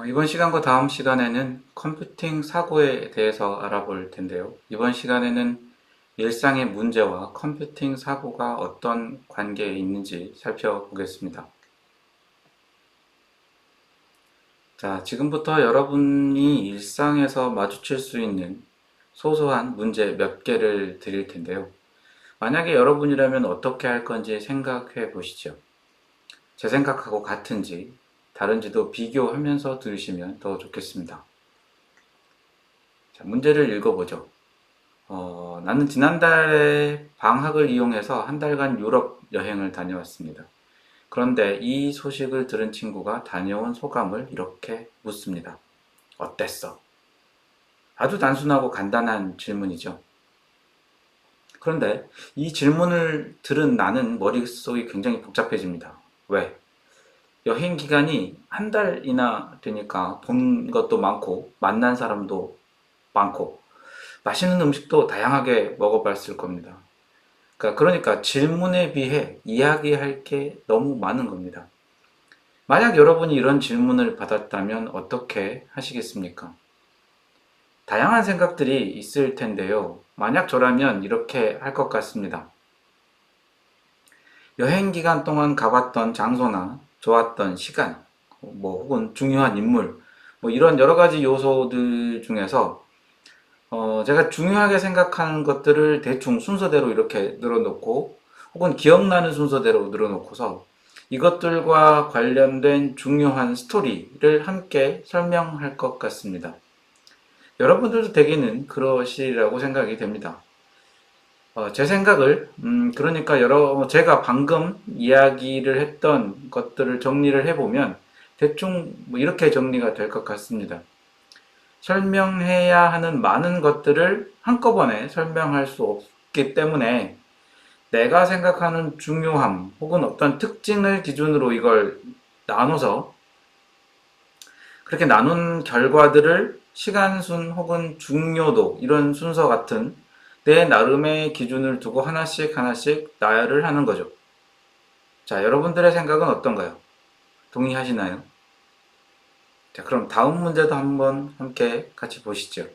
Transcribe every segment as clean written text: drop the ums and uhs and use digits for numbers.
이번 시간과 다음 시간에는 컴퓨팅 사고에 대해서 알아볼 텐데요. 이번 시간에는 일상의 문제와 컴퓨팅 사고가 어떤 관계에 있는지 살펴보겠습니다. 자, 지금부터 여러분이 일상에서 마주칠 수 있는 소소한 문제 몇 개를 드릴 텐데요. 만약에 여러분이라면 어떻게 할 건지 생각해 보시죠. 제 생각하고 같은지 다른지도 비교하면서 들으시면 더 좋겠습니다. 자, 문제를 읽어보죠. 나는 지난달에 방학을 이용해서 한 달간 유럽 여행을 다녀왔습니다. 그런데 이 소식을 들은 친구가 다녀온 소감을 이렇게 묻습니다. 어땠어? 아주 단순하고 간단한 질문이죠. 그런데 이 질문을 들은 나는 머릿속이 굉장히 복잡해집니다. 왜? 여행 기간이 한 달이나 되니까 본 것도 많고, 만난 사람도 많고, 맛있는 음식도 다양하게 먹어봤을 겁니다. 그러니까 질문에 비해 이야기할 게 너무 많은 겁니다. 만약 여러분이 이런 질문을 받았다면 어떻게 하시겠습니까? 다양한 생각들이 있을 텐데요. 만약 저라면 이렇게 할 것 같습니다. 여행 기간 동안 가봤던 장소나 좋았던 시간, 혹은 중요한 인물, 이런 여러 가지 요소들 중에서 제가 중요하게 생각하는 것들을 대충 순서대로 이렇게 늘어놓고 혹은 기억나는 순서대로 늘어놓고서 이것들과 관련된 중요한 스토리를 함께 설명할 것 같습니다. 여러분들도 대개는 그러시리라고 생각이 됩니다. 제 생각을 그러니까 제가 방금 이야기를 했던 것들을 정리를 해보면 대충 이렇게 정리가 될 것 같습니다. 설명해야 하는 많은 것들을 한꺼번에 설명할 수 없기 때문에 내가 생각하는 중요함 혹은 어떤 특징을 기준으로 이걸 나눠서 그렇게 나눈 결과들을 시간순 혹은 중요도 이런 순서 같은 내 나름의 기준을 두고 하나씩 하나씩 나열을 하는 거죠. 자, 여러분들의 생각은 어떤가요? 동의하시나요? 자, 그럼 다음 문제도 한번 함께 같이 보시죠.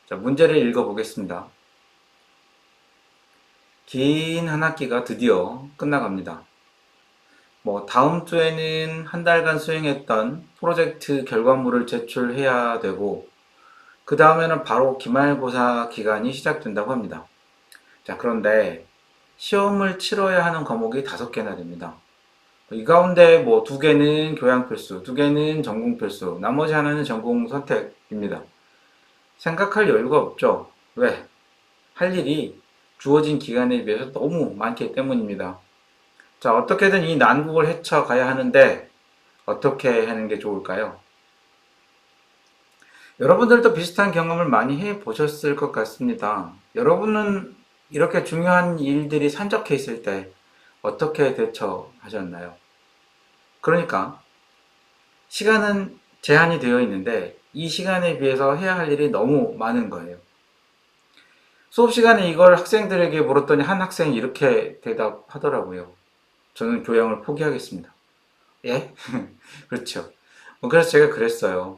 자, 문제를 읽어보겠습니다. 긴 한 학기가 드디어 끝나갑니다. 다음 주에는 한 달간 수행했던 프로젝트 결과물을 제출해야 되고, 그 다음에는 바로 기말고사 기간이 시작된다고 합니다. 자, 그런데 시험을 치러야 하는 과목이 5개나 됩니다. 이 가운데 2개는 교양 필수, 2개는 전공 필수, 나머지 하나는 전공 선택입니다. 생각할 여유가 없죠. 왜? 할 일이 주어진 기간에 비해서 너무 많기 때문입니다. 자, 어떻게든 이 난국을 헤쳐가야 하는데 어떻게 하는 게 좋을까요? 여러분들도 비슷한 경험을 많이 해보셨을 것 같습니다. 여러분은 이렇게 중요한 일들이 산적해 있을 때 어떻게 대처하셨나요? 그러니까 시간은 제한이 되어 있는데 이 시간에 비해서 해야 할 일이 너무 많은 거예요. 수업 시간에 이걸 학생들에게 물었더니 한 학생이 이렇게 대답하더라고요. 저는 교양을 포기하겠습니다. 예? 그렇죠. 그래서 제가 그랬어요.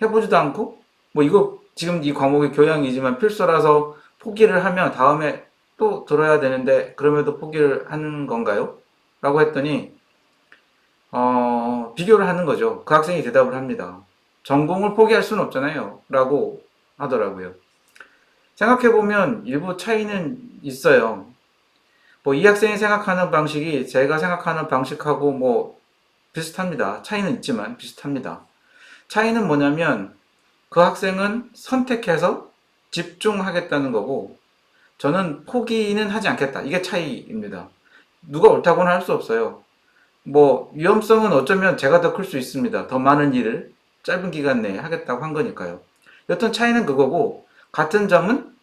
해보지도 않고, 이거 지금 이 과목이 교양이지만 필수라서 포기를 하면 다음에 또 들어야 되는데, 그럼에도 포기를 하는 건가요? 라고 했더니, 비교를 하는 거죠. 그 학생이 대답을 합니다. 전공을 포기할 수는 없잖아요. 라고 하더라고요. 생각해보면 일부 차이는 있어요. 이 학생이 생각하는 방식이 제가 생각하는 방식하고 비슷합니다. 차이는 있지만 비슷합니다. 차이는 뭐냐면 그 학생은 선택해서 집중하겠다는 거고 저는 포기는 하지 않겠다. 이게 차이입니다. 누가 옳다고는 할 수 없어요. 위험성은 어쩌면 제가 더 클 수 있습니다. 더 많은 일을 짧은 기간 내에 하겠다고 한 거니까요. 여튼 차이는 그거고 같은 점은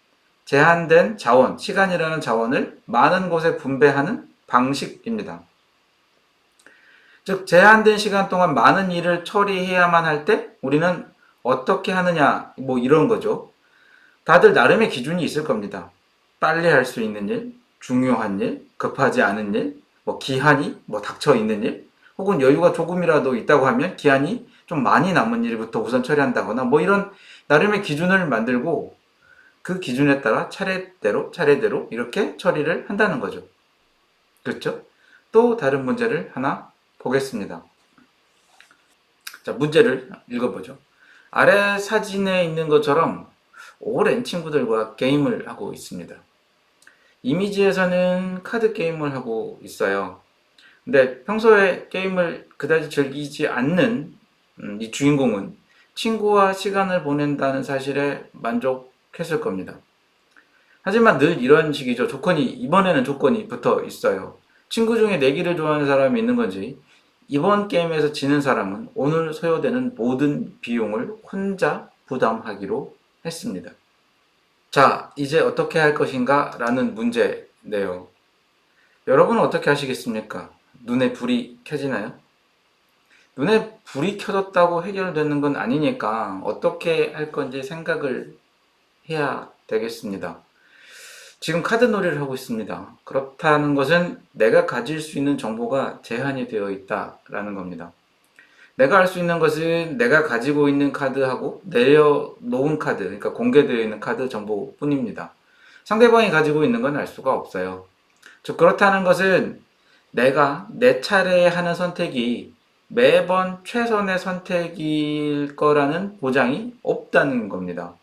제한된 자원, 시간이라는 자원을 많은 곳에 분배하는 방식입니다. 즉 제한된 시간 동안 많은 일을 처리해야만 할 때 우리는 어떻게 하느냐 이런 거죠. 다들 나름의 기준이 있을 겁니다. 빨리 할 수 있는 일, 중요한 일, 급하지 않은 일, 기한이 닥쳐 있는 일, 혹은 여유가 조금이라도 있다고 하면 기한이 좀 많이 남은 일부터 우선 처리한다거나 뭐 이런 나름의 기준을 만들고 그 기준에 따라 차례대로 이렇게 처리를 한다는 거죠. 그렇죠? 또 다른 문제를 하나 보겠습니다. 자, 문제를 읽어보죠. 아래 사진에 있는 것처럼 오랜 친구들과 게임을 하고 있습니다. 이미지에서는 카드 게임을 하고 있어요. 근데 평소에 게임을 그다지 즐기지 않는 이 주인공은 친구와 시간을 보낸다는 사실에 만족했을 겁니다. 하지만 늘 이런 식이죠. 이번에는 조건이 붙어 있어요. 친구 중에 내기를 좋아하는 사람이 있는 건지, 이번 게임에서 지는 사람은 오늘 소요되는 모든 비용을 혼자 부담하기로 했습니다. 자, 이제 어떻게 할 것인가? 라는 문제네요. 여러분은 어떻게 하시겠습니까? 눈에 불이 켜지나요? 눈에 불이 켜졌다고 해결되는 건 아니니까 어떻게 할 건지 생각을 해야 되겠습니다. 지금 카드 놀이를 하고 있습니다. 그렇다는 것은 내가 가질 수 있는 정보가 제한이 되어 있다라는 겁니다. 내가 알 수 있는 것은 내가 가지고 있는 카드하고 내려놓은 카드, 그러니까 공개되어 있는 카드 정보뿐입니다. 상대방이 가지고 있는 건 알 수가 없어요. 즉, 그렇다는 것은 내가 내 차례에 하는 선택이 매번 최선의 선택일 거라는 보장이 없다는 겁니다.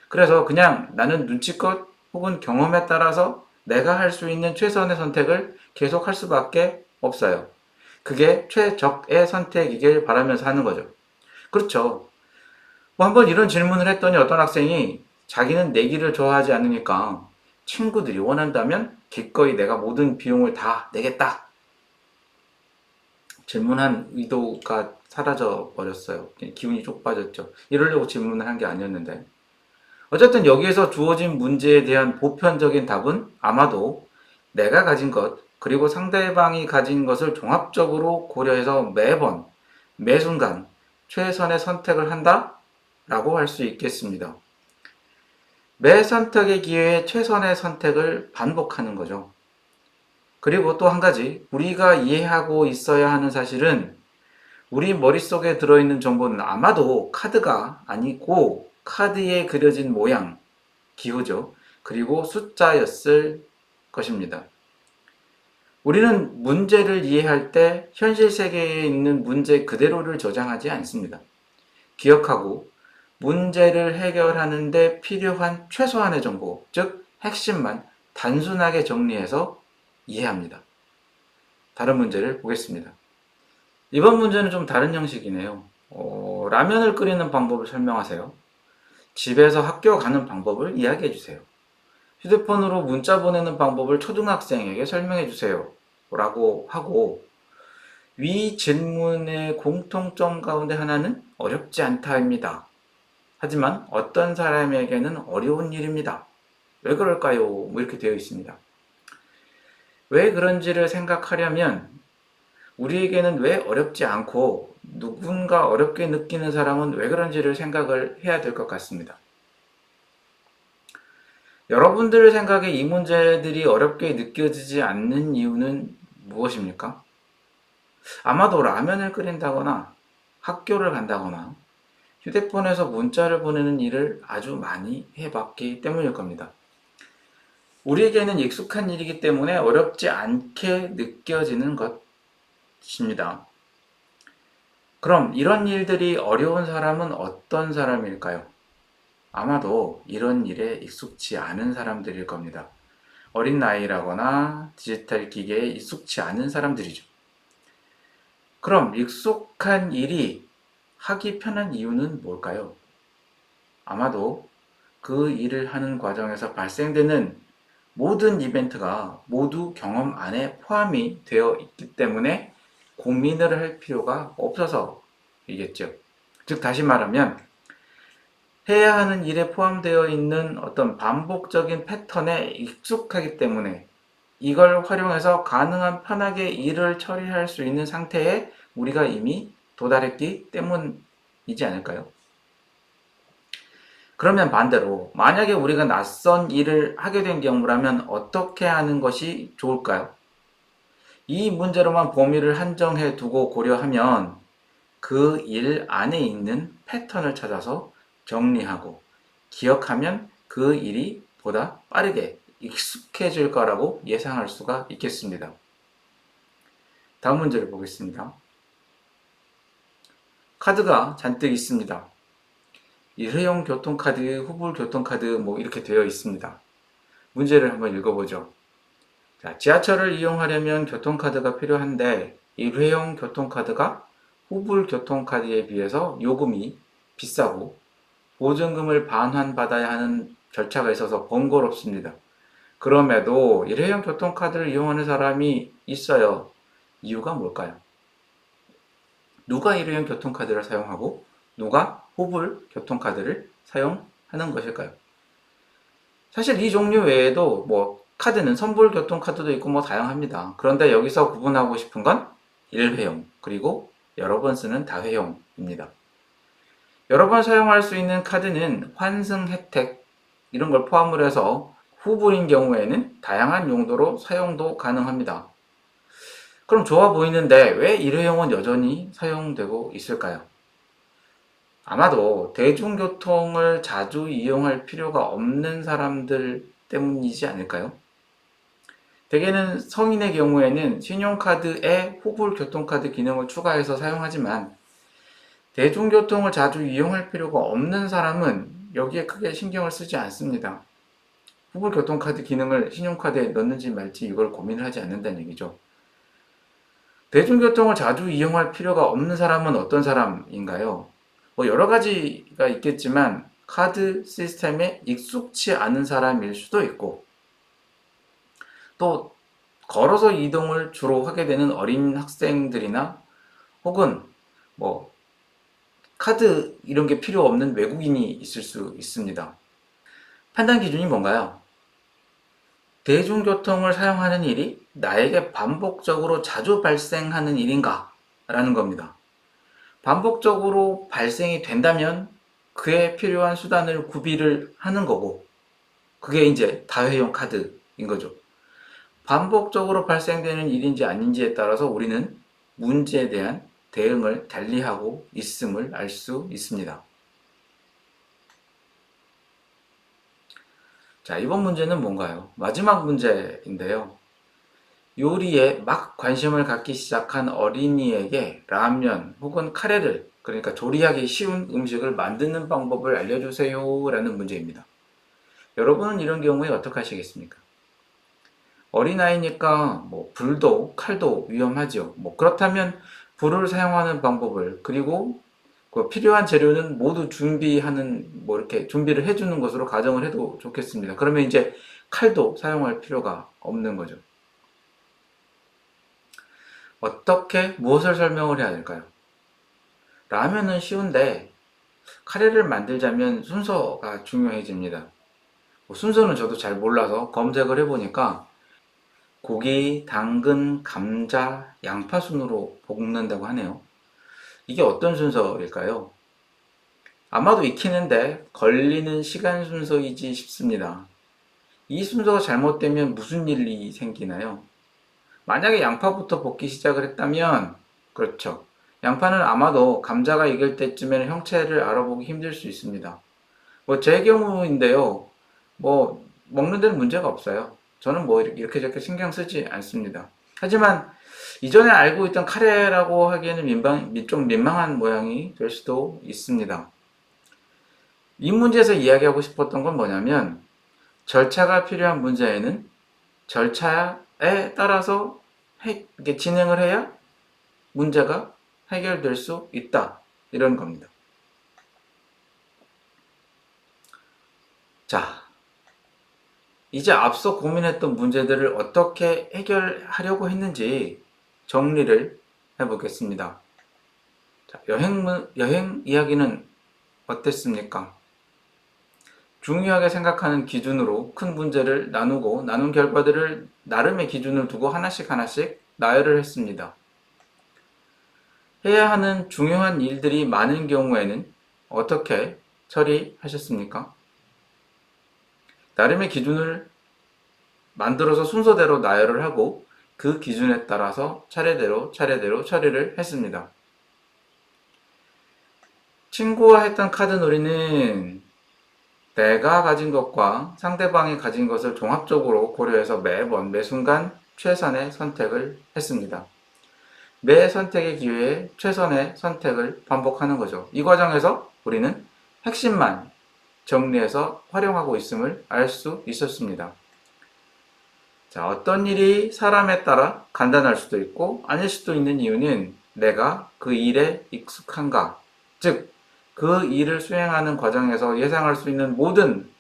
그래서 그냥 나는 눈치껏 혹은 경험에 따라서 내가 할 수 있는 최선의 선택을 계속 할 수밖에 없어요. 그게 최적의 선택이길 바라면서 하는 거죠. 그렇죠. 뭐 한번 이런 질문을 했더니 어떤 학생이 자기는 내기를 좋아하지 않으니까 친구들이 원한다면 기꺼이 내가 모든 비용을 다 내겠다. 질문한 의도가 사라져 버렸어요. 기운이 쪽 빠졌죠. 이러려고 질문을 한 게 아니었는데. 어쨌든 여기에서 주어진 문제에 대한 보편적인 답은 아마도 내가 가진 것, 그리고 상대방이 가진 것을 종합적으로 고려해서 매번, 매 순간 최선의 선택을 한다? 라고 할 수 있겠습니다. 매 선택의 기회에 최선의 선택을 반복하는 거죠. 그리고 또 한 가지, 우리가 이해하고 있어야 하는 사실은 우리 머릿속에 들어있는 정보는 아마도 카드가 아니고 카드에 그려진 모양, 기호죠. 그리고 숫자였을 것입니다. 우리는 문제를 이해할 때 현실 세계에 있는 문제 그대로를 저장하지 않습니다. 기억하고 문제를 해결하는 데 필요한 최소한의 정보, 즉 핵심만 단순하게 정리해서 이해합니다. 다른 문제를 보겠습니다. 이번 문제는 좀 다른 형식이네요. 라면을 끓이는 방법을 설명하세요. 집에서 학교 가는 방법을 이야기해 주세요. 휴대폰으로 문자 보내는 방법을 초등학생에게 설명해 주세요. 라고 하고, 위 질문의 공통점 가운데 하나는 어렵지 않다입니다. 하지만 어떤 사람에게는 어려운 일입니다. 왜 그럴까요? 뭐 이렇게 되어 있습니다. 왜 그런지를 생각하려면 우리에게는 왜 어렵지 않고 누군가 어렵게 느끼는 사람은 왜 그런지를 생각을 해야 될 것 같습니다. 여러분들 생각에 이 문제들이 어렵게 느껴지지 않는 이유는 무엇입니까? 아마도 라면을 끓인다거나 학교를 간다거나 휴대폰에서 문자를 보내는 일을 아주 많이 해봤기 때문일 겁니다. 우리에게는 익숙한 일이기 때문에 어렵지 않게 느껴지는 것입니다. 그럼 이런 일들이 어려운 사람은 어떤 사람일까요? 아마도 이런 일에 익숙치 않은 사람들일 겁니다. 어린 나이라거나 디지털 기기에 익숙치 않은 사람들이죠. 그럼 익숙한 일이 하기 편한 이유는 뭘까요? 아마도 그 일을 하는 과정에서 발생되는 모든 이벤트가 모두 경험 안에 포함이 되어 있기 때문에 고민을 할 필요가 없어서이겠죠. 즉, 다시 말하면 해야 하는 일에 포함되어 있는 어떤 반복적인 패턴에 익숙하기 때문에 이걸 활용해서 가능한 편하게 일을 처리할 수 있는 상태에 우리가 이미 도달했기 때문이지 않을까요? 그러면 반대로 만약에 우리가 낯선 일을 하게 된 경우라면 어떻게 하는 것이 좋을까요? 이 문제로만 범위를 한정해 두고 고려하면 그 일 안에 있는 패턴을 찾아서 정리하고 기억하면 그 일이 보다 빠르게 익숙해질 거라고 예상할 수가 있겠습니다. 다음 문제를 보겠습니다. 카드가 잔뜩 있습니다. 일회용 교통카드, 후불 교통카드 이렇게 되어 있습니다. 문제를 한번 읽어보죠. 자, 지하철을 이용하려면 교통카드가 필요한데 일회용 교통카드가 후불 교통카드에 비해서 요금이 비싸고 보증금을 반환받아야 하는 절차가 있어서 번거롭습니다. 그럼에도 일회용 교통카드를 이용하는 사람이 있어요. 이유가 뭘까요? 누가 일회용 교통카드를 사용하고 누가 후불 교통카드를 사용하는 것일까요? 사실 이 종류 외에도 카드는 선불 교통카드도 있고 다양합니다. 그런데 여기서 구분하고 싶은 건 일회용 그리고 여러 번 쓰는 다회용입니다. 여러 번 사용할 수 있는 카드는 환승 혜택 이런 걸 포함을 해서 후불인 경우에는 다양한 용도로 사용도 가능합니다. 그럼 좋아 보이는데 왜 일회용은 여전히 사용되고 있을까요? 아마도 대중교통을 자주 이용할 필요가 없는 사람들 때문이지 않을까요? 대개는 성인의 경우에는 신용카드에 후불 교통카드 기능을 추가해서 사용하지만 대중교통을 자주 이용할 필요가 없는 사람은 여기에 크게 신경을 쓰지 않습니다. 후불 교통카드 기능을 신용카드에 넣는지 말지 이걸 고민을 하지 않는다는 얘기죠. 대중교통을 자주 이용할 필요가 없는 사람은 어떤 사람인가요? 여러 가지가 있겠지만 카드 시스템에 익숙치 않은 사람일 수도 있고 또 걸어서 이동을 주로 하게 되는 어린 학생들이나 혹은 카드 이런 게 필요 없는 외국인이 있을 수 있습니다. 판단 기준이 뭔가요? 대중교통을 사용하는 일이 나에게 반복적으로 자주 발생하는 일인가? 라는 겁니다. 반복적으로 발생이 된다면 그에 필요한 수단을 구비를 하는 거고 그게 이제 다회용 카드인 거죠. 반복적으로 발생되는 일인지 아닌지에 따라서 우리는 문제에 대한 대응을 달리하고 있음을 알 수 있습니다. 자, 이번 문제는 뭔가요? 마지막 문제인데요. 요리에 막 관심을 갖기 시작한 어린이에게 라면 혹은 카레를 그러니까 조리하기 쉬운 음식을 만드는 방법을 알려주세요 라는 문제입니다. 여러분은 이런 경우에 어떻게 하시겠습니까? 어린아이니까 불도 칼도 위험하죠. 그렇다면 불을 사용하는 방법을 그리고 그 필요한 재료는 모두 준비하는 이렇게 준비를 해주는 것으로 가정을 해도 좋겠습니다. 그러면 이제 칼도 사용할 필요가 없는 거죠. 어떻게 무엇을 설명을 해야 될까요? 라면은 쉬운데 카레를 만들자면 순서가 중요해집니다. 순서는 저도 잘 몰라서 검색을 해보니까 고기, 당근, 감자, 양파 순으로 볶는다고 하네요. 이게 어떤 순서일까요? 아마도 익히는데 걸리는 시간 순서이지 싶습니다. 이 순서가 잘못되면 무슨 일이 생기나요? 만약에 양파부터 볶기 시작을 했다면 그렇죠. 양파는 아마도 감자가 익을 때쯤에는 형체를 알아보기 힘들 수 있습니다. 제 경우인데요. 먹는 데는 문제가 없어요. 저는 이렇게 저렇게 신경 쓰지 않습니다. 하지만 이전에 알고 있던 카레라고 하기에는 좀 민망한 모양이 될 수도 있습니다. 이 문제에서 이야기하고 싶었던 건 뭐냐면 절차가 필요한 문제에는 절차에 따라서 진행을 해야 문제가 해결될 수 있다. 이런 겁니다. 자, 이제 앞서 고민했던 문제들을 어떻게 해결하려고 했는지 정리를 해보겠습니다. 자, 여행 이야기는 어땠습니까? 중요하게 생각하는 기준으로 큰 문제를 나누고 나눈 결과들을 나름의 기준을 두고 하나씩 나열을 했습니다. 해야 하는 중요한 일들이 많은 경우에는 어떻게 처리하셨습니까? 나름의 기준을 만들어서 순서대로 나열을 하고 그 기준에 따라서 차례대로 처리를 했습니다. 친구와 했던 카드 놀이는 내가 가진 것과 상대방이 가진 것을 종합적으로 고려해서 매번 매 순간 최선의 선택을 했습니다. 매 선택의 기회에 최선의 선택을 반복하는 거죠. 이 과정에서 우리는 핵심만 정리해서 활용하고 있음을 알 수 있었습니다. 자, 어떤 일이 사람에 따라 간단할 수도 있고 아닐 수도 있는 이유는 내가 그 일에 익숙한가, 즉 그 일을 수행하는 과정에서 예상할 수 있는 모든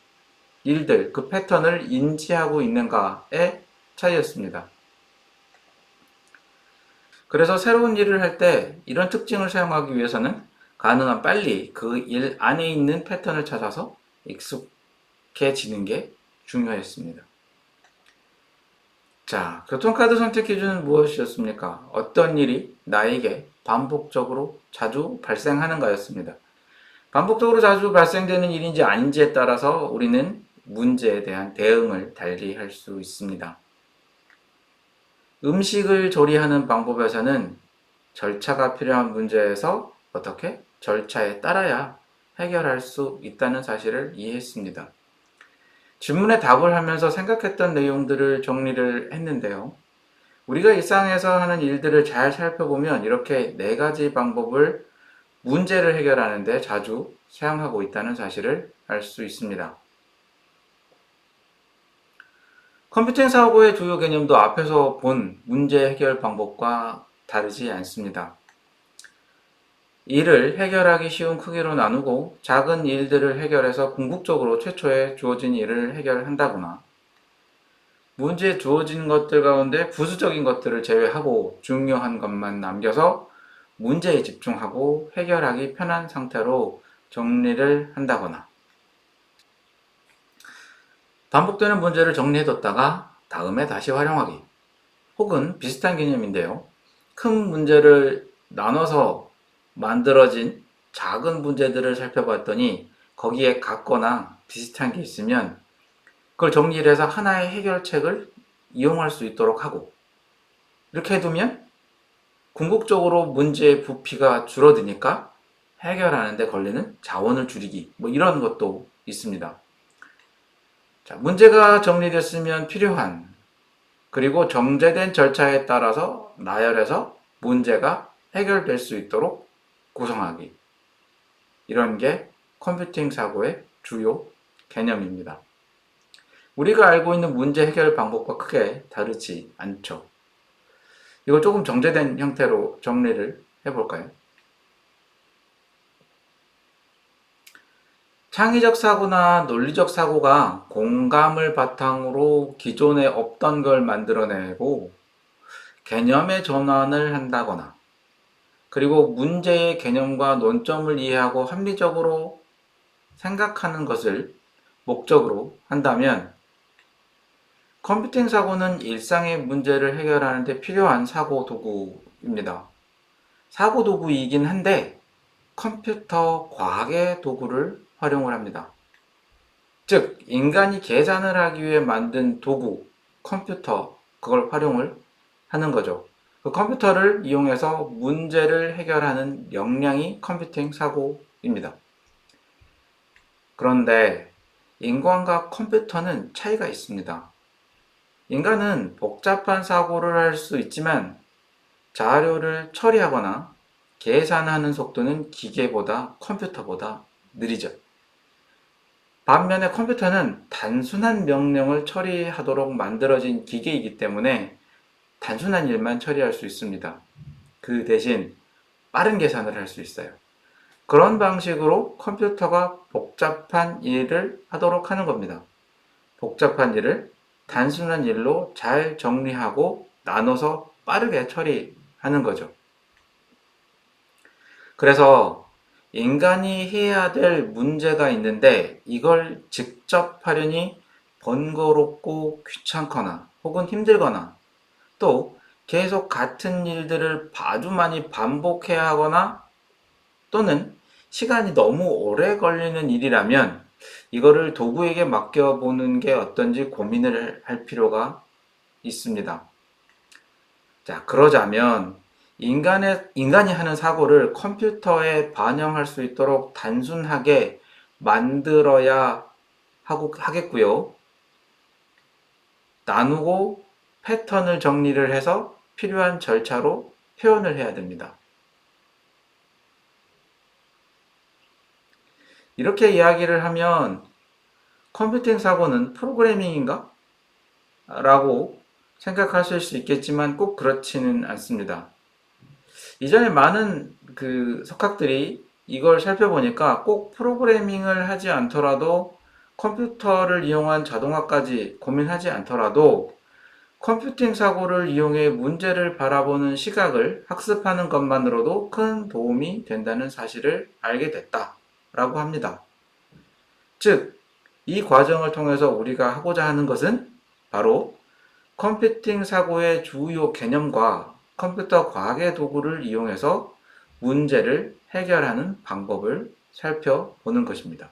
일들, 그 패턴을 인지하고 있는가의 차이였습니다. 그래서 새로운 일을 할 때 이런 특징을 사용하기 위해서는 가능한 빨리 그 일 안에 있는 패턴을 찾아서 익숙해지는 게 중요했습니다. 자, 교통카드 선택 기준은 무엇이었습니까? 어떤 일이 나에게 반복적으로 자주 발생하는가였습니다. 반복적으로 자주 발생되는 일인지 아닌지에 따라서 우리는 문제에 대한 대응을 달리 할 수 있습니다. 음식을 조리하는 방법에서는 절차가 필요한 문제에서 어떻게 절차에 따라야 해결할 수 있다는 사실을 이해했습니다. 질문에 답을 하면서 생각했던 내용들을 정리를 했는데요. 우리가 일상에서 하는 일들을 잘 살펴보면 이렇게 네 가지 방법을 문제를 해결하는 데 자주 사용하고 있다는 사실을 알 수 있습니다. 컴퓨팅 사고의 주요 개념도 앞에서 본 문제 해결 방법과 다르지 않습니다. 일을 해결하기 쉬운 크기로 나누고 작은 일들을 해결해서 궁극적으로 최초에 주어진 일을 해결한다거나 문제에 주어진 것들 가운데 부수적인 것들을 제외하고 중요한 것만 남겨서 문제에 집중하고 해결하기 편한 상태로 정리를 한다거나 반복되는 문제를 정리해뒀다가 다음에 다시 활용하기 혹은 비슷한 개념인데요. 큰 문제를 나눠서 만들어진 작은 문제들을 살펴봤더니 거기에 같거나 비슷한 게 있으면 그걸 정리를 해서 하나의 해결책을 이용할 수 있도록 하고 이렇게 해두면 궁극적으로 문제의 부피가 줄어드니까 해결하는 데 걸리는 자원을 줄이기 뭐 이런 것도 있습니다. 자, 문제가 정리됐으면 필요한 그리고 정제된 절차에 따라서 나열해서 문제가 해결될 수 있도록 구성하기 이런 게 컴퓨팅 사고의 주요 개념입니다. 우리가 알고 있는 문제 해결 방법과 크게 다르지 않죠. 이걸 조금 정제된 형태로 정리를 해볼까요? 창의적 사고나 논리적 사고가 공감을 바탕으로 기존에 없던 걸 만들어내고 개념의 전환을 한다거나 그리고 문제의 개념과 논점을 이해하고 합리적으로 생각하는 것을 목적으로 한다면 컴퓨팅 사고는 일상의 문제를 해결하는 데 필요한 사고 도구입니다. 사고 도구이긴 한데 컴퓨터 과학의 도구를 활용을 합니다. 즉 인간이 계산을 하기 위해 만든 도구, 컴퓨터 그걸 활용을 하는 거죠. 그 컴퓨터를 이용해서 문제를 해결하는 역량이 컴퓨팅 사고입니다. 그런데 인간과 컴퓨터는 차이가 있습니다. 인간은 복잡한 사고를 할 수 있지만 자료를 처리하거나 계산하는 속도는 기계보다 컴퓨터보다 느리죠. 반면에 컴퓨터는 단순한 명령을 처리하도록 만들어진 기계이기 때문에 단순한 일만 처리할 수 있습니다. 그 대신 빠른 계산을 할 수 있어요. 그런 방식으로 컴퓨터가 복잡한 일을 하도록 하는 겁니다. 복잡한 일을 단순한 일로 잘 정리하고 나눠서 빠르게 처리하는 거죠. 그래서 인간이 해야 될 문제가 있는데 이걸 직접 하려니 번거롭고 귀찮거나 혹은 힘들거나 또 계속 같은 일들을 아주 많이 반복해야 하거나 또는 시간이 너무 오래 걸리는 일이라면 이거를 도구에게 맡겨보는 게 어떤지 고민을 할 필요가 있습니다. 자, 그러자면 인간이 하는 사고를 컴퓨터에 반영할 수 있도록 단순하게 만들어야 하겠고요. 나누고 패턴을 정리를 해서 필요한 절차로 표현을 해야 됩니다. 이렇게 이야기를 하면 컴퓨팅 사고는 프로그래밍인가? 라고 생각하실 수 있겠지만 꼭 그렇지는 않습니다. 이전에 많은 그 석학들이 이걸 살펴보니까 꼭 프로그래밍을 하지 않더라도 컴퓨터를 이용한 자동화까지 고민하지 않더라도 컴퓨팅 사고를 이용해 문제를 바라보는 시각을 학습하는 것만으로도 큰 도움이 된다는 사실을 알게 됐다라고 합니다. 즉, 이 과정을 통해서 우리가 하고자 하는 것은 바로 컴퓨팅 사고의 주요 개념과 컴퓨터 과학의 도구를 이용해서 문제를 해결하는 방법을 살펴보는 것입니다.